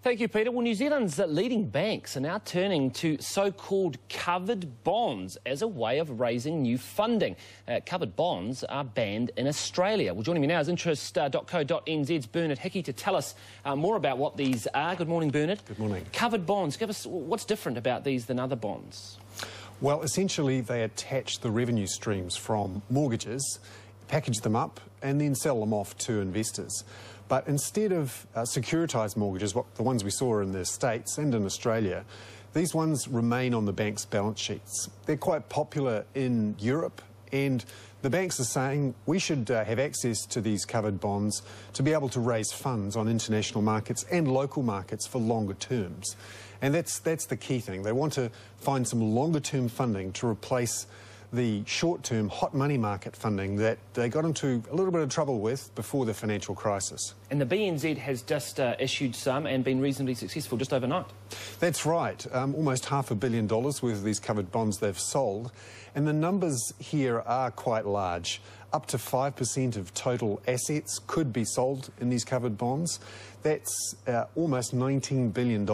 Thank you, Peter. Well, New Zealand's leading banks are now turning to so-called covered bonds as a way of raising new funding. Covered bonds are banned in Australia. Well, joining me now is interest.co.nz's Bernard Hickey to tell us more about what these are. Good morning, Bernard. Good morning. Covered bonds. Give us what's different about these than other bonds. Well, essentially, they attach the revenue streams from mortgages, package them up, and then sell them off to investors. But instead of securitised mortgages, the ones we saw in the States and in Australia, these ones remain on the bank's balance sheets. They're quite popular in Europe, and the banks are saying we should have access to these covered bonds to be able to raise funds on international markets and local markets for longer terms. And that's the key thing. They want to find some longer term funding to replace the short-term hot money market funding that they got into a little bit of trouble with before the financial crisis. And the BNZ has just issued some and been reasonably successful just overnight. That's right. Almost $500 million worth of these covered bonds they've sold. And the numbers here are quite large. Up to 5% of total assets could be sold in these covered bonds. That's almost $19 billion.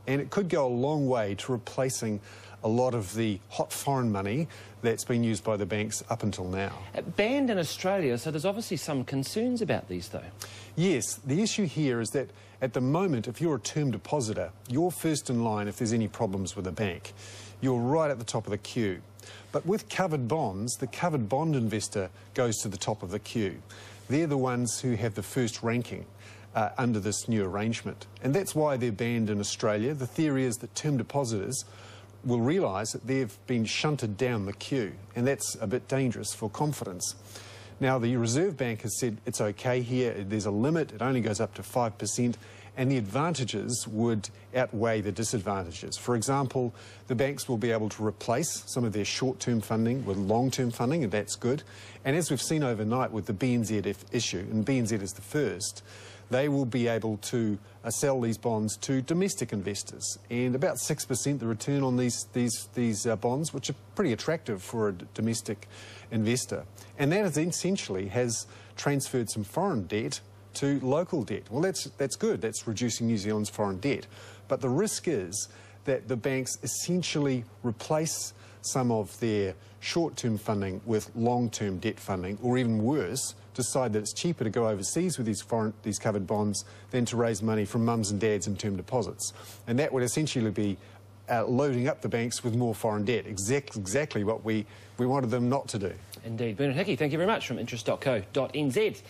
And it could go a long way to replacing a lot of the hot foreign money that's been used by the banks up until now. Banned in Australia, so there's obviously some concerns about these, though. Yes, the issue here is that at the moment, if you're a term depositor, you're first in line if there's any problems with a bank. You're right at the top of the queue. But with covered bonds, the covered bond investor goes to the top of the queue. They're the ones who have the first ranking under this new arrangement. And that's why they're banned in Australia. The theory is that term depositors will realise that they've been shunted down the queue, and that's a bit dangerous for confidence. Now, the Reserve Bank has said it's okay here, there's a limit, it only goes up to 5%, and the advantages would outweigh the disadvantages. For example, the banks will be able to replace some of their short-term funding with long-term funding, and that's good. And as we've seen overnight with the BNZ issue, and BNZ is the first, they will be able to sell these bonds to domestic investors, and about 6% the return on these bonds, which are pretty attractive for a domestic investor. And that essentially has transferred some foreign debt to local debt. Well, that's good. That's reducing New Zealand's foreign debt. But the risk is that the banks essentially replace some of their short-term funding with long-term debt funding, or even worse, decide that it's cheaper to go overseas with these covered bonds than to raise money from mums and dads in term deposits. And that would essentially be loading up the banks with more foreign debt, exactly what we wanted them not to do. Indeed. Bernard Hickey, thank you very much from interest.co.nz.